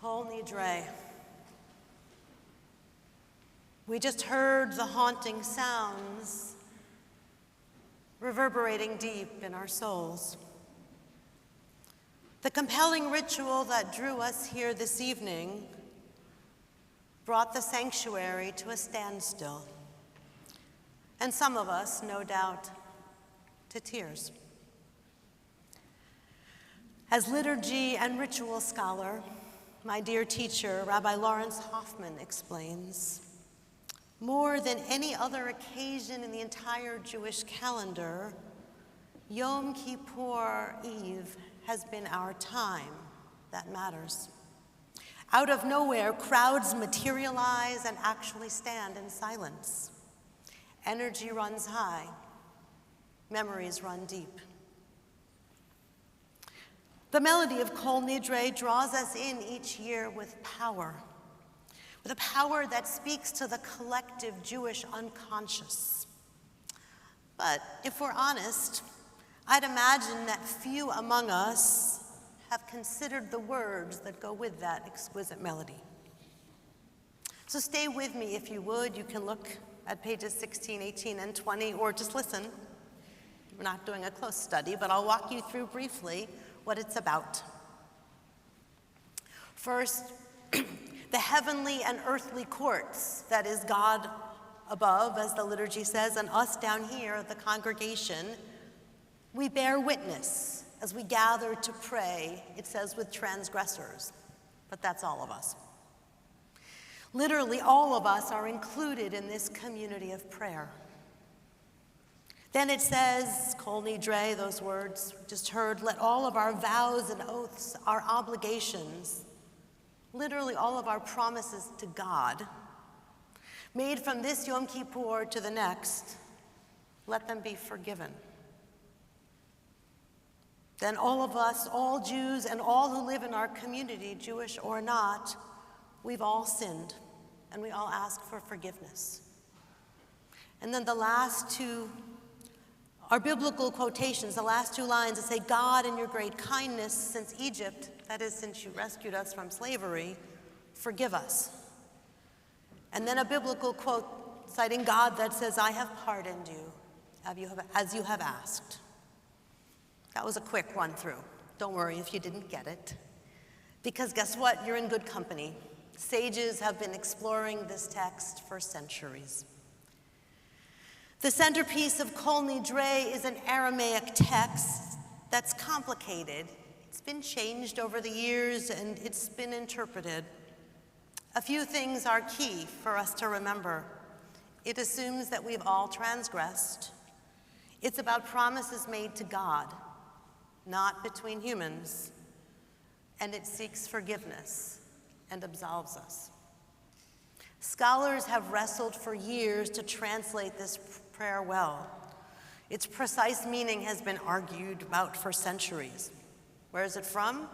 Kol Nidre. We just heard the haunting sounds reverberating deep in our souls. The compelling ritual that drew us here this evening brought the sanctuary to a standstill, and some of us, no doubt, to tears. As liturgy and ritual scholar, my dear teacher, Rabbi Lawrence Hoffman, explains, more than any other occasion in the entire Jewish calendar, Yom Kippur Eve has been our time that matters. Out of nowhere, crowds materialize and actually stand in silence. Energy runs high, memories run deep. The melody of Kol Nidre draws us in each year with a power that speaks to the collective Jewish unconscious. But if we're honest, I'd imagine that few among us have considered the words that go with that exquisite melody. So stay with me if you would. You can look at pages 16, 18, and 20, or just listen. We're not doing a close study, but I'll walk you through briefly what it's about. First, the heavenly and earthly courts, that is God above, as the liturgy says, and us down here, the congregation, we bear witness as we gather to pray, it says, with transgressors, but that's all of us. Literally, all of us are included in this community of prayer. Then it says, Kol Nidre, those words we just heard, let all of our vows and oaths, our obligations, literally all of our promises to God, made from this Yom Kippur to the next, let them be forgiven. Then all of us, all Jews and all who live in our community, Jewish or not, we've all sinned, and we all ask for forgiveness. And then the last two are biblical quotations, the last two lines that say, God, in your great kindness since Egypt, that is, since you rescued us from slavery, forgive us. And then a biblical quote citing God that says, I have pardoned you as you have asked. That was a quick run through. Don't worry if you didn't get it. Because guess what? You're in good company. Sages have been exploring this text for centuries. The centerpiece of Kol Nidre is an Aramaic text that's complicated. It's been changed over the years and it's been interpreted. A few things are key for us to remember. It assumes that we've all transgressed. It's about promises made to God, not between humans. And it seeks forgiveness and absolves us. Scholars have wrestled for years to translate this prayer well. Its precise meaning has been argued about for centuries. Where is it from?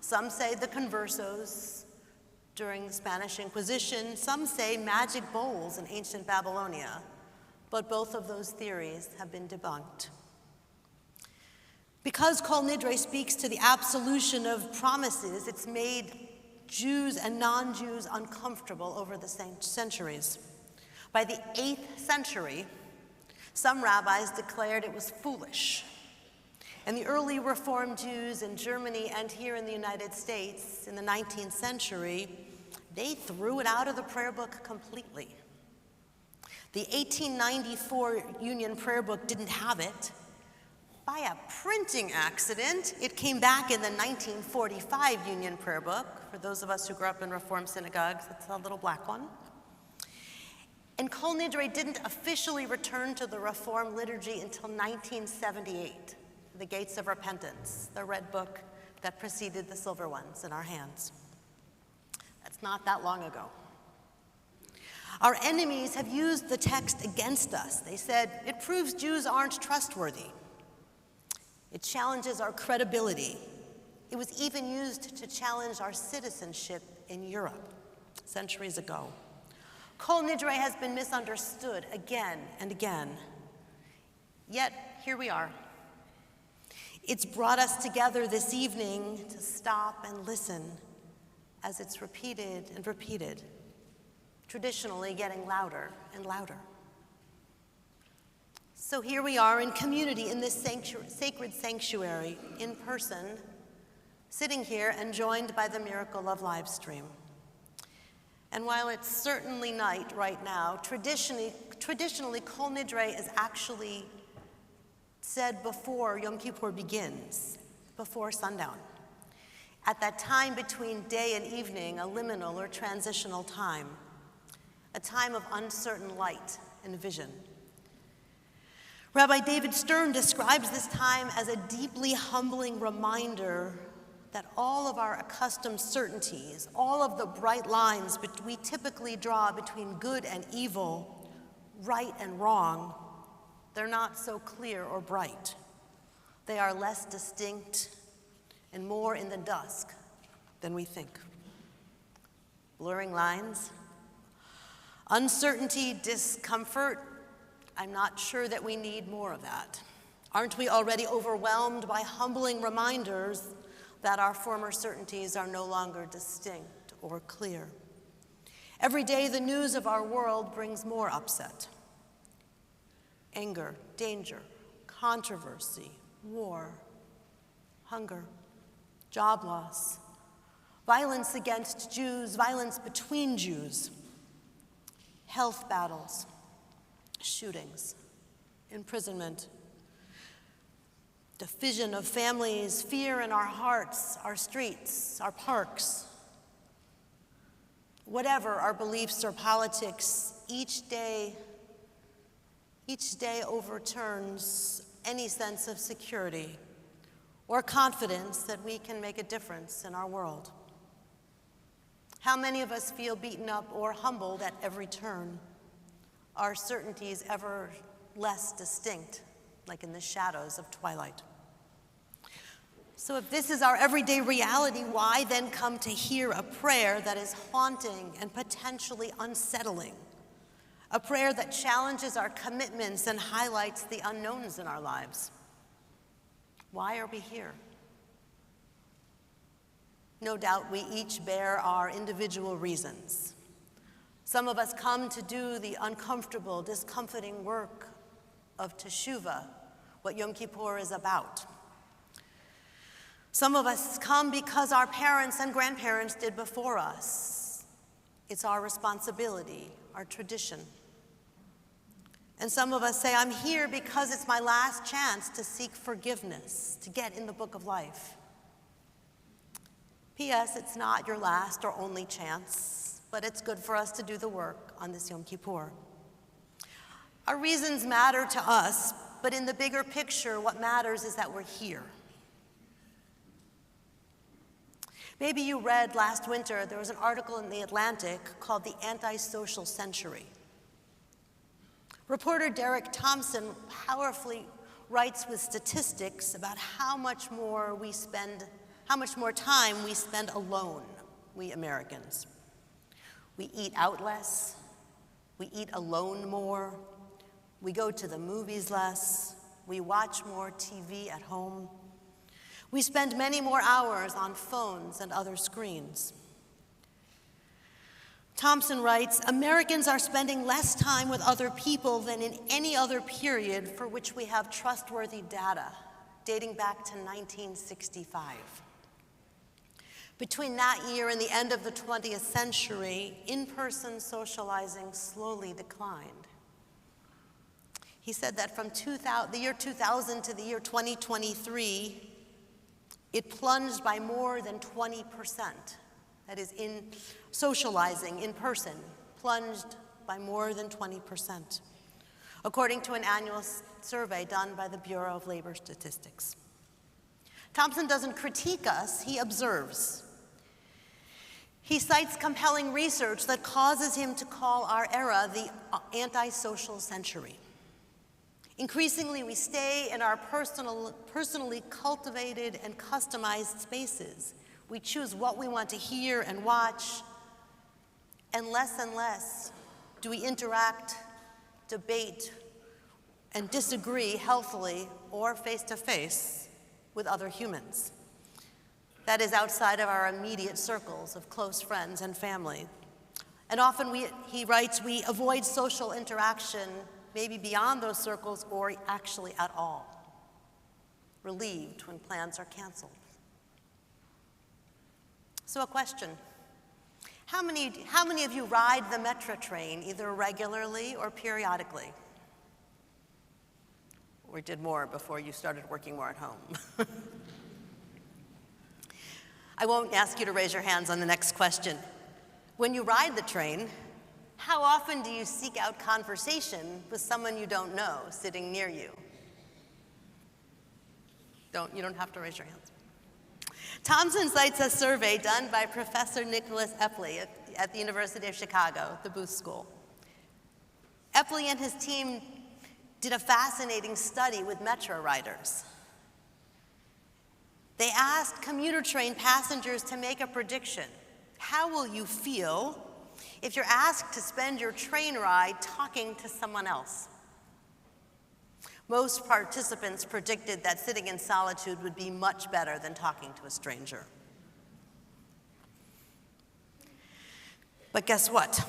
Some say the conversos during the Spanish Inquisition. Some say magic bowls in ancient Babylonia. But both of those theories have been debunked. Because Kol Nidre speaks to the absolution of promises, it's made Jews and non-Jews uncomfortable over the centuries. By the 8th century, some rabbis declared it was foolish. And the early Reformed Jews in Germany and here in the United States in the 19th century, they threw it out of the prayer book completely. The 1894 Union Prayer Book didn't have it. By a printing accident, it came back in the 1945 Union Prayer Book. For those of us who grew up in Reformed synagogues, it's a little black one. And Kol Nidre didn't officially return to the Reform liturgy until 1978, the Gates of Repentance, the red book that preceded the silver ones in our hands. That's not that long ago. Our enemies have used the text against us. They said, it proves Jews aren't trustworthy. It challenges our credibility. It was even used to challenge our citizenship in Europe centuries ago. Kol Nidre has been misunderstood again and again. Yet, here we are. It's brought us together this evening to stop and listen as it's repeated and repeated, traditionally getting louder and louder. So here we are in community in this sacred sanctuary, in person, sitting here and joined by the miracle of live stream. And while it's certainly night right now, traditionally Kol Nidre is actually said before Yom Kippur begins, before sundown. At that time between day and evening, a liminal or transitional time, a time of uncertain light and vision. Rabbi David Stern describes this time as a deeply humbling reminder that all of our accustomed certainties, all of the bright lines we typically draw between good and evil, right and wrong, they're not so clear or bright. They are less distinct and more in the dusk than we think. Blurring lines, uncertainty, discomfort. I'm not sure that we need more of that. Aren't we already overwhelmed by humbling reminders that our former certainties are no longer distinct or clear? Every day, the news of our world brings more upset. Anger, danger, controversy, war, hunger, job loss, violence against Jews, violence between Jews, health battles, shootings, imprisonment, division of families, fear in our hearts, our streets, our parks. Whatever our beliefs or politics, each day overturns any sense of security or confidence that we can make a difference in our world. How many of us feel beaten up or humbled at every turn? Our certainties ever less distinct, like in the shadows of twilight. So if this is our everyday reality, why then come to hear a prayer that is haunting and potentially unsettling? A prayer that challenges our commitments and highlights the unknowns in our lives. Why are we here? No doubt we each bear our individual reasons. Some of us come to do the uncomfortable, discomforting work of teshuvah, what Yom Kippur is about. Some of us come because our parents and grandparents did before us. It's our responsibility, our tradition. And some of us say, I'm here because it's my last chance to seek forgiveness, to get in the book of life. P.S. It's not your last or only chance, but it's good for us to do the work on this Yom Kippur. Our reasons matter to us, but in the bigger picture, what matters is that we're here. Maybe you read last winter, there was an article in The Atlantic called The Antisocial Century. Reporter Derek Thompson powerfully writes with statistics about how much more time we spend alone, we Americans. We eat out less, we eat alone more, we go to the movies less, we watch more TV at home. We spend many more hours on phones and other screens. Thompson writes, Americans are spending less time with other people than in any other period for which we have trustworthy data, dating back to 1965. Between that year and the end of the 20th century, in-person socializing slowly declined. He said that from the year 2000 to the year 2023, it plunged by more than 20%. That is, in socializing in person, plunged by more than 20%, according to an annual survey done by the Bureau of Labor Statistics. Thompson doesn't critique us, he observes. He cites compelling research that causes him to call our era the antisocial century. Increasingly, we stay in our personally cultivated and customized spaces. We choose what we want to hear and watch, and less do we interact, debate, and disagree healthily or face-to-face with other humans. That is outside of our immediate circles of close friends and family. And often, he writes, we avoid social interaction, maybe beyond those circles or actually at all. Relieved when plans are canceled. So a question. How many of you ride the metro train either regularly or periodically? Or did more before you started working more at home? I won't ask you to raise your hands on the next question. When you ride the train, how often do you seek out conversation with someone you don't know sitting near you? You don't have to raise your hands. Thomson cites a survey done by Professor Nicholas Epley at the University of Chicago, the Booth School. Epley and his team did a fascinating study with metro riders. They asked commuter train passengers to make a prediction. How will you feel if you're asked to spend your train ride talking to someone else? Most participants predicted that sitting in solitude would be much better than talking to a stranger. But guess what?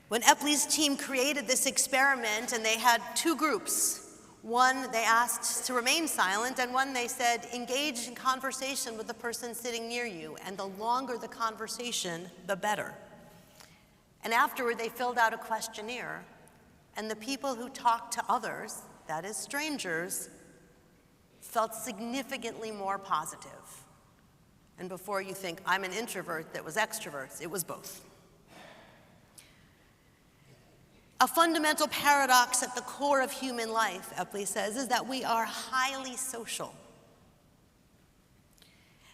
When Epley's team created this experiment, and they had two groups, one they asked to remain silent, and one they said, engage in conversation with the person sitting near you, and the longer the conversation, the better. And afterward, they filled out a questionnaire, and the people who talked to others, that is strangers, felt significantly more positive. And before you think, I'm an introvert that was extroverts, it was both. A fundamental paradox at the core of human life, Epley says, is that we are highly social.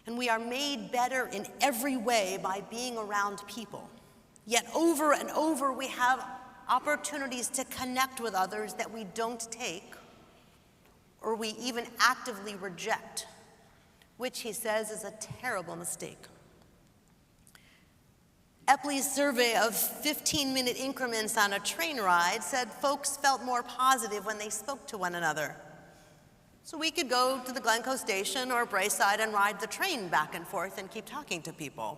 And we are made better in every way by being around people. Yet over and over, we have opportunities to connect with others that we don't take, or we even actively reject, which he says is a terrible mistake. Epley's survey of 15-minute increments on a train ride said folks felt more positive when they spoke to one another. So we could go to the Glencoe station or Braeside and ride the train back and forth and keep talking to people.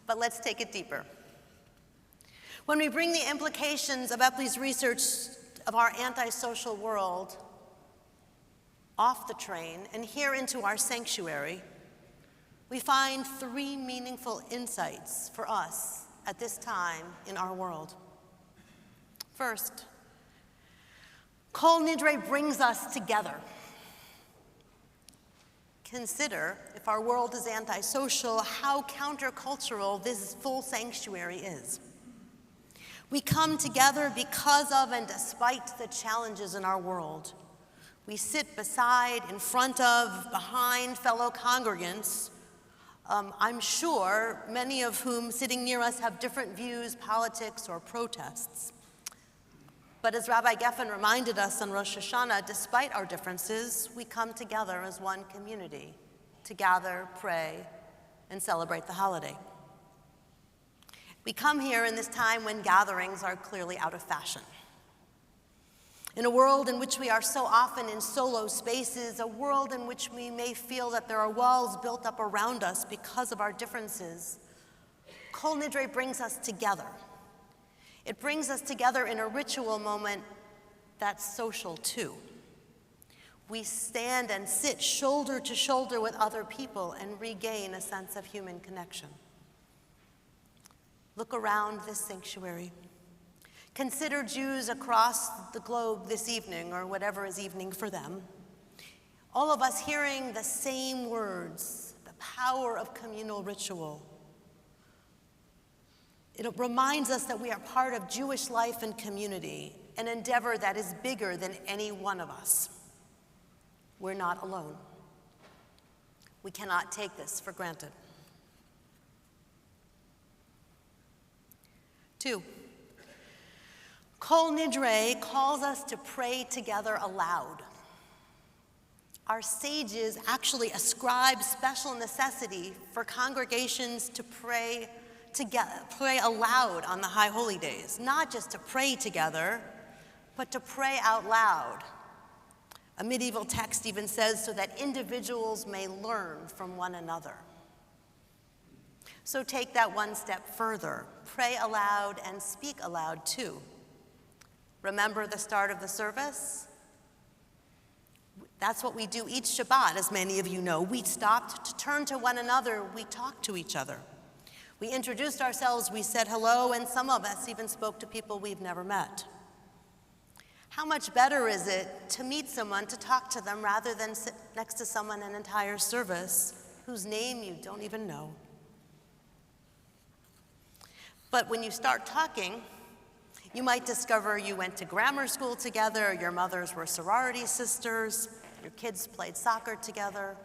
But let's take it deeper. When we bring the implications of Epley's research of our antisocial world off the train and here into our sanctuary, we find three meaningful insights for us at this time in our world. First, Kol Nidre brings us together. Consider, if our world is antisocial, how countercultural this full sanctuary is. We come together because of and despite the challenges in our world. We sit beside, in front of, behind fellow congregants, I'm sure many of whom sitting near us have different views, politics, or protests. But as Rabbi Geffen reminded us on Rosh Hashanah, despite our differences, we come together as one community to gather, pray, and celebrate the holiday. We come here in this time when gatherings are clearly out of fashion. In a world in which we are so often in solo spaces, a world in which we may feel that there are walls built up around us because of our differences, Kol Nidre brings us together. It brings us together in a ritual moment that's social too. We stand and sit shoulder to shoulder with other people and regain a sense of human connection. Look around this sanctuary. Consider Jews across the globe this evening, or whatever is evening for them. All of us hearing the same words, the power of communal ritual. It reminds us that we are part of Jewish life and community, an endeavor that is bigger than any one of us. We're not alone. We cannot take this for granted. 2. Kol Nidre calls us to pray together aloud. Our sages actually ascribe special necessity for congregations to pray aloud on the High Holy Days, not just to pray together, but to pray out loud. A medieval text even says, so that individuals may learn from one another. So take that one step further. Pray aloud and speak aloud too. Remember the start of the service? That's what we do each Shabbat, as many of you know. We stopped to turn to one another. We talked to each other. We introduced ourselves, we said hello, and some of us even spoke to people we've never met. How much better is it to meet someone, to talk to them, rather than sit next to someone an entire service whose name you don't even know? But when you start talking, you might discover you went to grammar school together, your mothers were sorority sisters, your kids played soccer together,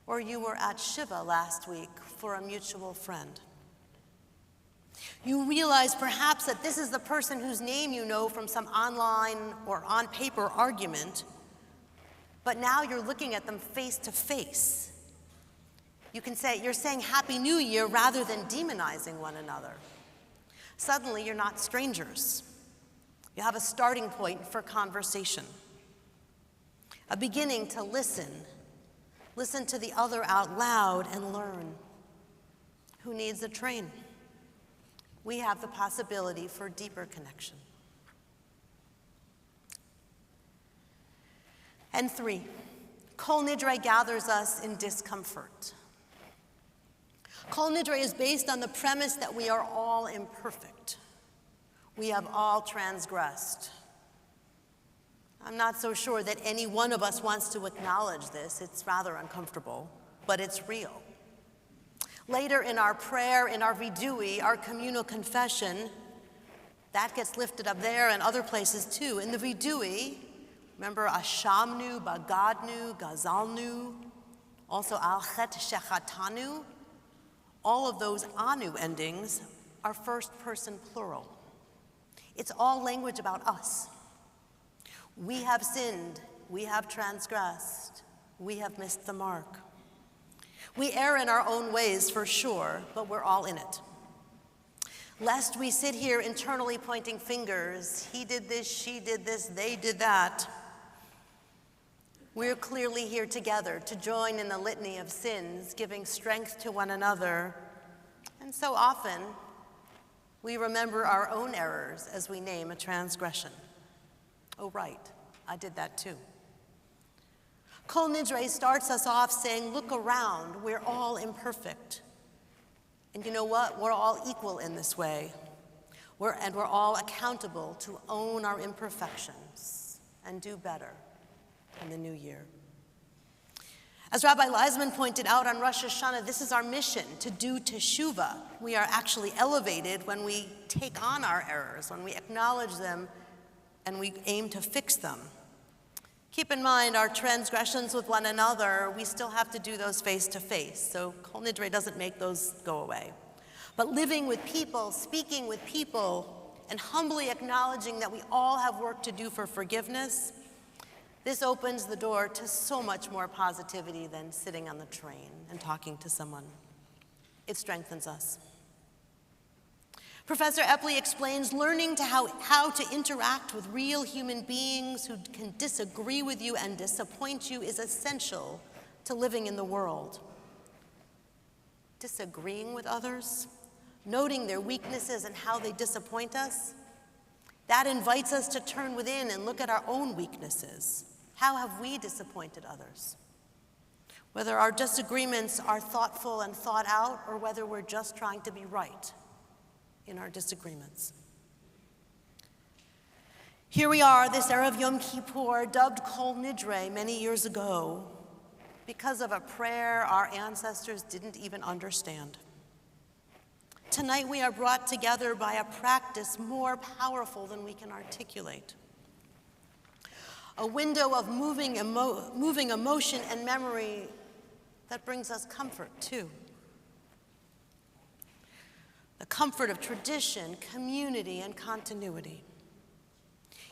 or you were at Shiva last week for a mutual friend. You realize perhaps that this is the person whose name you know from some online or on paper argument, but now you're looking at them face to face. You're saying Happy New Year rather than demonizing one another. Suddenly, you're not strangers. You have a starting point for conversation, a beginning to listen to the other out loud and learn. Who needs a train? We have the possibility for deeper connection. And 3, Kol Nidre gathers us in discomfort. Kol Nidre is based on the premise that we are all imperfect. We have all transgressed. I'm not so sure that any one of us wants to acknowledge this. It's rather uncomfortable, but it's real. Later in our prayer, in our vidui, our communal confession, that gets lifted up there and other places too. In the vidui, remember Ashamnu, Bagadnu, Gazalnu, also Al Chet Shechatanu. All of those anu endings are first person plural. It's all language about us. We have sinned, we have transgressed, we have missed the mark. We err in our own ways for sure, but we're all in it. Lest we sit here internally pointing fingers, he did this, she did this, they did that. We're clearly here together to join in the litany of sins, giving strength to one another. And so often, we remember our own errors as we name a transgression. Oh, right, I did that too. Kol Nidre starts us off saying, look around, we're all imperfect. And you know what? We're all equal in this way. We're all accountable to own our imperfections and do better in the new year. As Rabbi Leisman pointed out on Rosh Hashanah, this is our mission, to do teshuvah. We are actually elevated when we take on our errors, when we acknowledge them and we aim to fix them. Keep in mind our transgressions with one another, we still have to do those face to face, so Kol Nidre doesn't make those go away. But living with people, speaking with people, and humbly acknowledging that we all have work to do for forgiveness, this opens the door to so much more positivity than sitting on the train and talking to someone. It strengthens us. Professor Epley explains learning how to interact with real human beings who can disagree with you and disappoint you is essential to living in the world. Disagreeing with others, noting their weaknesses and how they disappoint us, that invites us to turn within and look at our own weaknesses. How have we disappointed others? Whether our disagreements are thoughtful and thought out, or whether we're just trying to be right in our disagreements. Here we are, this Erev Yom Kippur, dubbed Kol Nidre many years ago, because of a prayer our ancestors didn't even understand. Tonight we are brought together by a practice more powerful than we can articulate. A window of moving emotion and memory that brings us comfort too. The comfort of tradition, community, and continuity.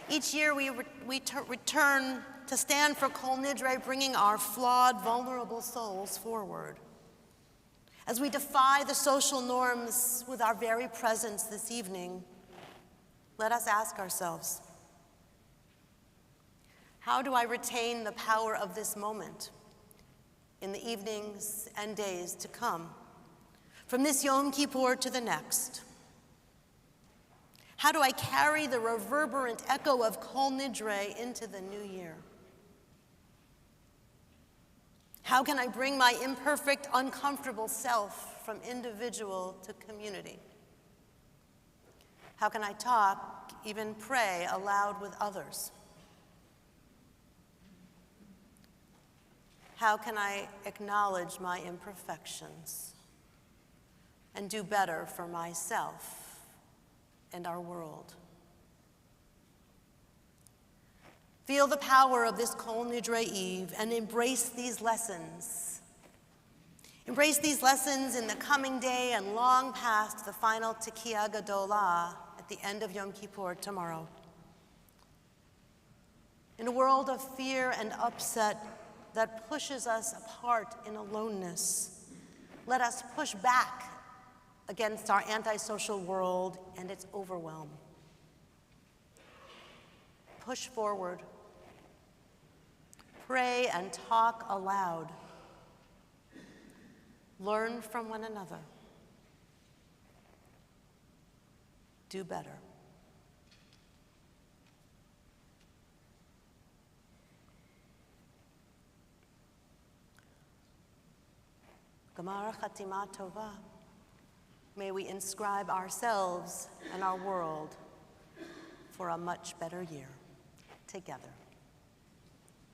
Each year we return to stand for Kol Nidre, bringing our flawed, vulnerable souls forward. As we defy the social norms with our very presence this evening, let us ask ourselves, How do I retain the power of this moment in the evenings and days to come, from this Yom Kippur to the next? How do I carry the reverberant echo of Kol Nidre into the new year? How can I bring my imperfect, uncomfortable self from individual to community? How can I talk, even pray aloud with others? How can I acknowledge my imperfections and do better for myself and our world? Feel the power of this Kol Nidre Eve and embrace these lessons. Embrace these lessons in the coming day and long past the final Tekiah Gadolah at the end of Yom Kippur tomorrow. In a world of fear and upset that pushes us apart in aloneness, let us push back against our antisocial world and its overwhelm. Push forward. Pray and talk aloud. Learn from one another. Do better. Gamar Chatima Tova. May we inscribe ourselves and our world for a much better year together.